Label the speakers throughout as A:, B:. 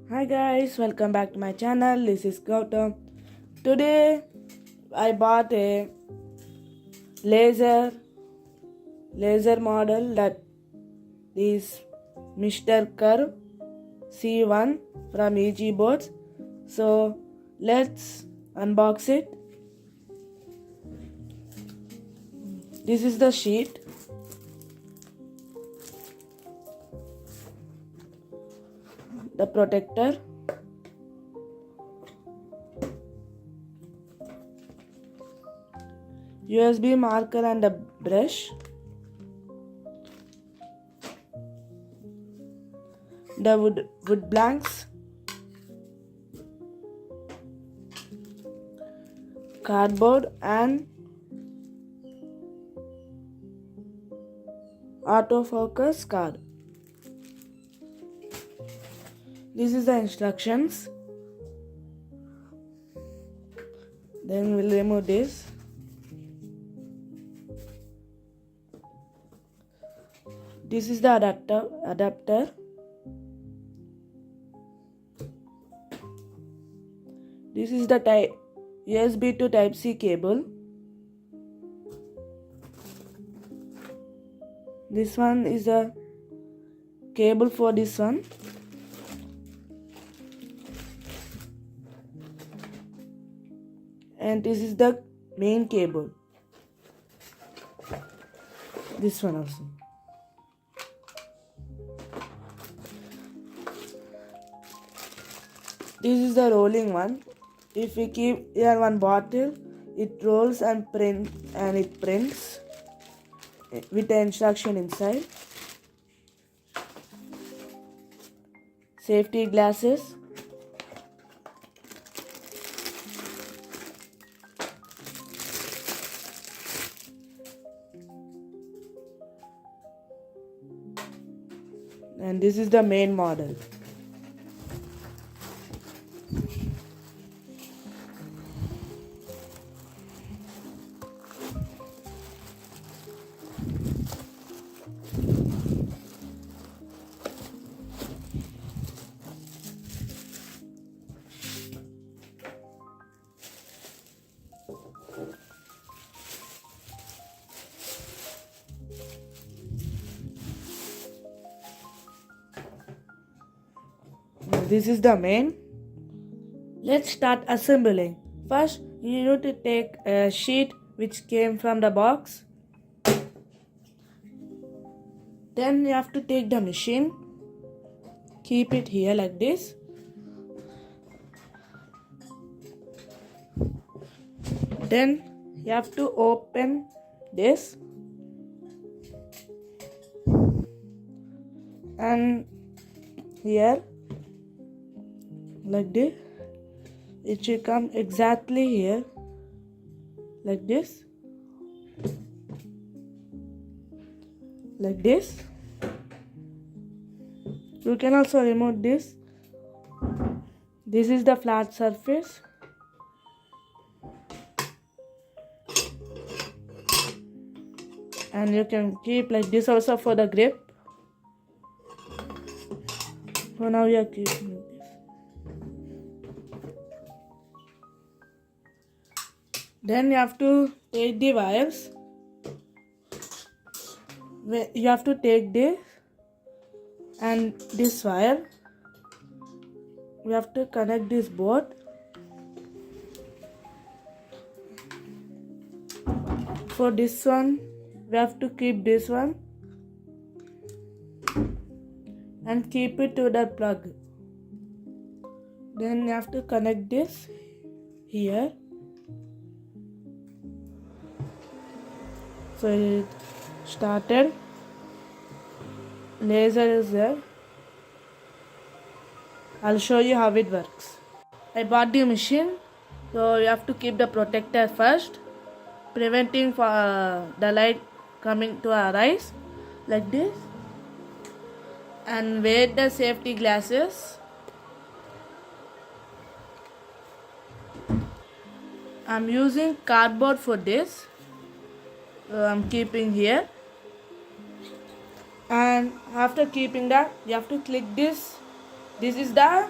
A: Hi guys, welcome back to my channel. This is Gautham. Today I bought a laser model that is mr.crave C1 from EGBOTS. So let's unbox it. This is the sheet. The protector, USB marker and a brush, the wood blanks, cardboard and autofocus card. This is the instructions. Then we'll remove this. This is the adapter. This is the USB to Type C cable. This one is a cable for this one. And this is the main cable. This one also. This is the rolling one. If we keep here one bottle, it rolls and it prints with the instruction inside. Safety glasses. And this is the main model. This is the main. Let's start assembling. First, you need to take a sheet which came from the box. Then you have to take the machine. Keep it here like this. Then you have to open this. And here like this, it should come exactly here like this, you can also remove this. This is the flat surface. And you can keep like this also for the grip. So now we are keeping this. Then you have to take the wires. You have to take this and this wire. We have to connect this both. For this one, we have to keep this one and keep it to the plug. Then you have to connect this here. So it started. Laser is there. I'll show you how it works. I bought the machine, so you have to keep the protector first, preventing for the light coming to our eyes like this, and wear the safety glasses. I'm using cardboard for this. I'm keeping here, and after keeping that, you have to click this. This is the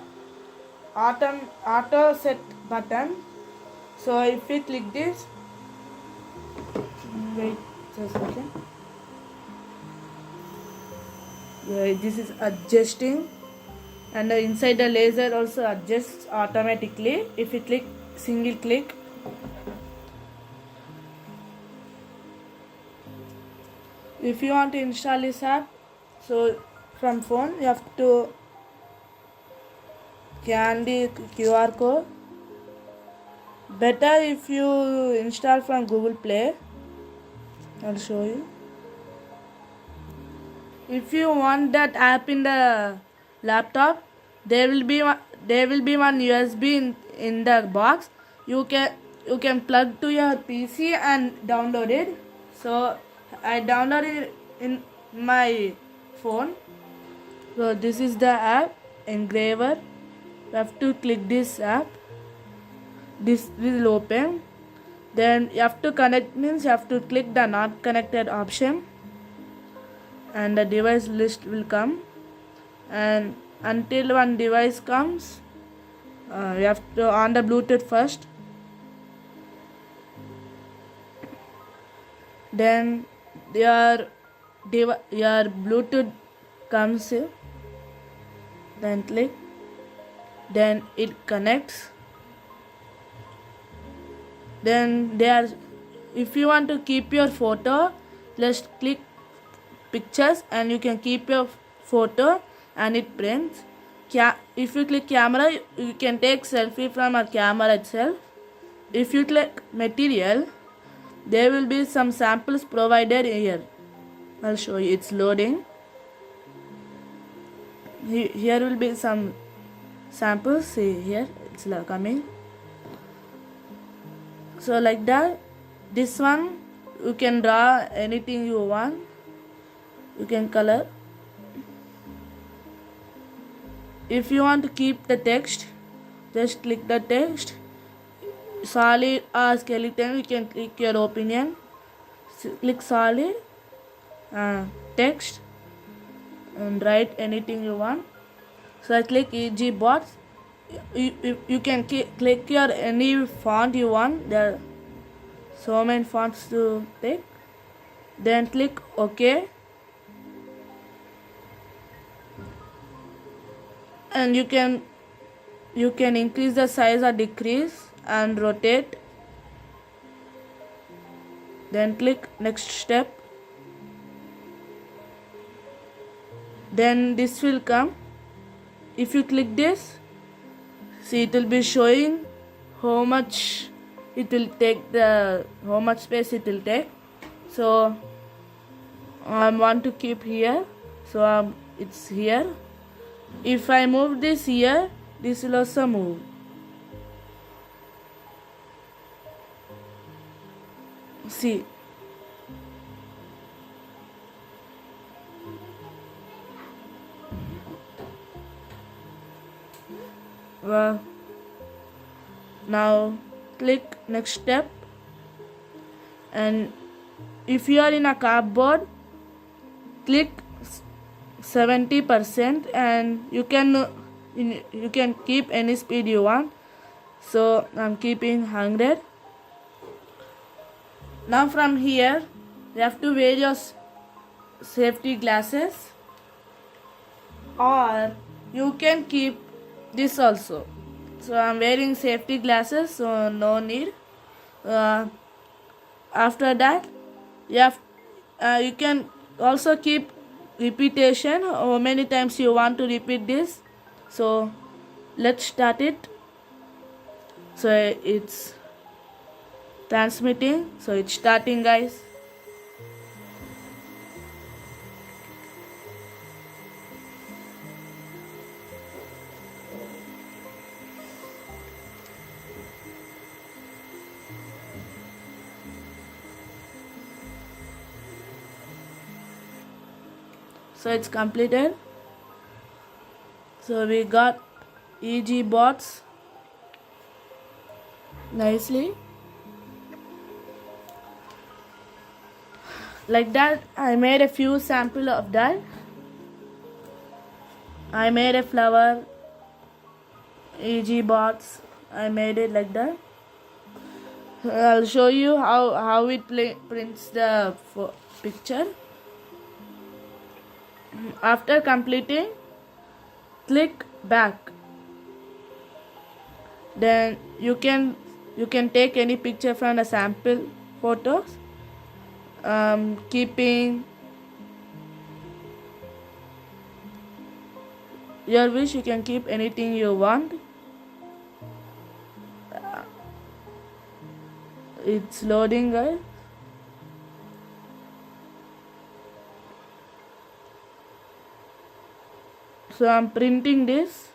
A: auto set button. So if we click this, wait just a second. This is adjusting, and inside the laser also adjusts automatically if you click single click. If you want to install this app, so from phone you have to scan the QR code. Better if you install from Google Play. I'll show you. If you want that app in the laptop, there will be one USB in the box. You can plug to your PC and download it. So I downloaded it in my phone. So this is the app engraver. You have to click this app. This will open. Then you have to connect, means you have to click the not connected option, and the device list will come. And until one device comes, you have to on the Bluetooth first. Then your Bluetooth comes here. Then click. Then it connects. Then if you want to keep your photo, just click pictures and you can keep your photo and it prints. If you click camera, you can take selfie from a camera itself. If you click material, there will be some samples provided here. I'll show you. It's loading. Here will be some samples. See here, it's coming. So like that, this one you can draw anything you want. You can color. If you want to keep the text, just click the text. Solid or skeleton, you can click your opinion. Click solid, text, and write anything you want. So I click EGBOTS. You can click your any font you want. There are so many fonts to take. Then click OK. And you can increase the size or decrease and rotate. Then click next step. Then this will come. If you click this, see, it will be showing how much it will take, how much space it will take. So I want to keep here, so it's here. If I move this here, this will also move. See, now click next step. And if you are in a cardboard, click 70% and you can keep any speed you want. So I'm keeping 100. Now from here you have to wear your safety glasses, or you can keep this also. So I'm wearing safety glasses, so no need. After that, you can also keep repetition, how many times you want to repeat this. So let's start it. So it's transmitting, so it's starting, guys. So it's completed. So we got EGBOTS nicely. Like that, I made a few sample of that. I made a flower, EGBOTS. I made it like that. I'll show you how it prints the picture. After completing, click back. Then you can take any picture from the sample photos. Keeping your wish, you can keep anything you want. It's loading, guys. So I'm printing this.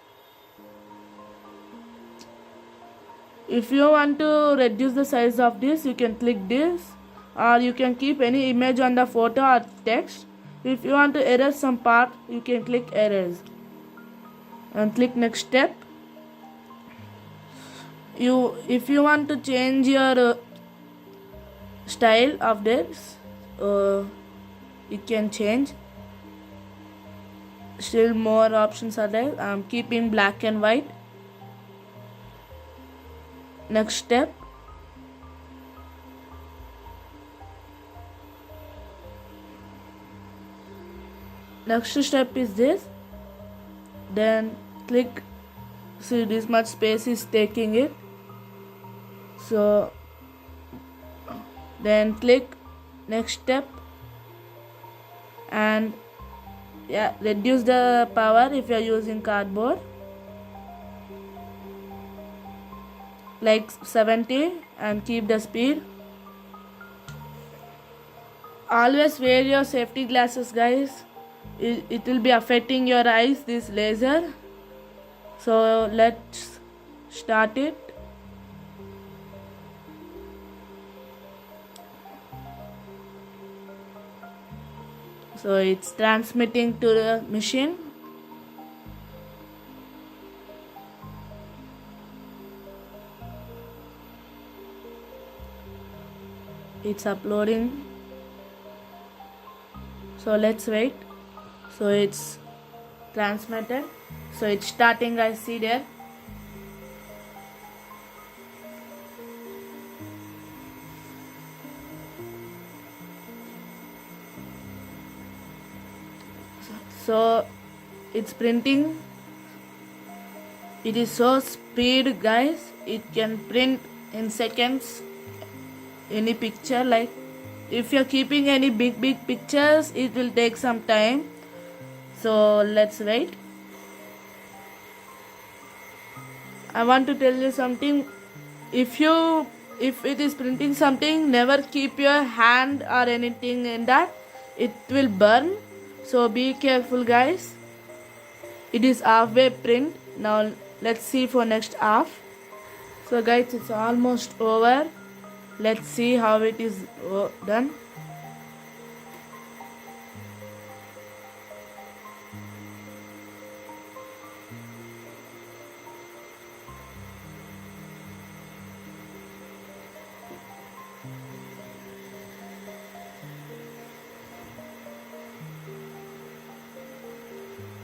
A: If you want to reduce the size of this, you can click this, or you can keep any image on the photo or text. If you want to erase some part, you can click erase and click next step. If you want to change your style of this, you can change. Still more options are there. I'm keeping black and white. Next step. Next step is this. Then click. See, this much space is taking it. So then click next step and reduce the power if you are using cardboard, like 70, and keep the speed. Always wear your safety glasses, guys. It will be affecting your eyes, this laser. So let's start it. So it's transmitting to the machine. It's uploading. So let's wait. So it's transmitted. So it's starting, guys. See there. So it's printing. It is so speed, guys. It can print in seconds any picture. Like if you're keeping any big pictures, it will take some time. So let's wait. I want to tell you something. If it is printing something, never keep your hand or anything in that. It will burn. So be careful, guys. It is halfway print. Now let's see for next half. So guys, it's almost over. Let's see how it is done.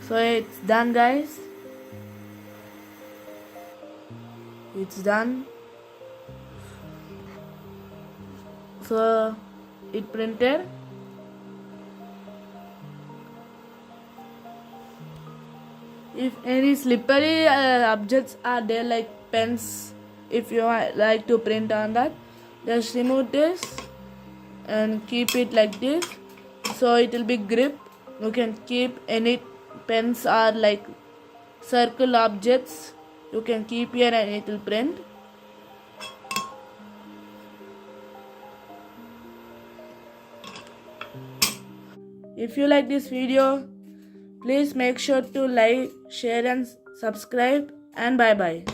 A: So it's done, guys. It's done. So it printed. If any slippery objects are there, like pens, if you like to print on that, just remove this and keep it like this, so it will be grip. You can keep any pens or like circle objects, you can keep here and it will print. If you like this video, please make sure to like, share and subscribe, and bye bye.